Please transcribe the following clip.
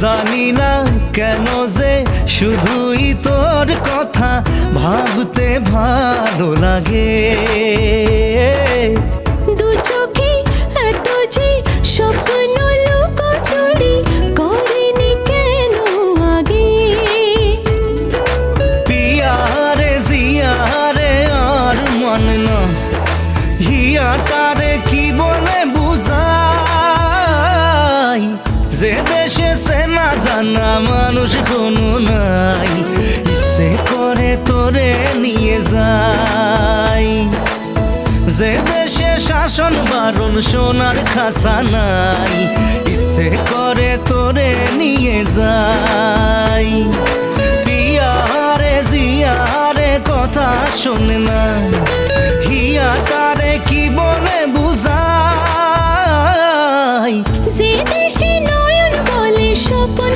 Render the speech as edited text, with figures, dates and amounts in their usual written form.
জানি না কেন যে শুধুই তোর কথা ভাবতে ভালো লাগে। দু চোখে এত যে স্বপ্ন লুকোচুরি করিনি কেন আগে। পিয়ারে জিয়ারে আর মন না হিয়াটারে কি বলে বুঝাই, যে দেশে সে না জানা মানুষ কোনো নাই, ইচ্ছে করে তোরে নিয়ে যাই। যে দেশে শাসন বারণ সোনার খাসা নাই, ইচ্ছে করে তোরে নিয়ে যাই। পিয়ারে জিয়ারে কথা শোনে না হিয়াটারে কি বলে বুঝাই, যে দেশে নয়ন বলে স্বপ্ন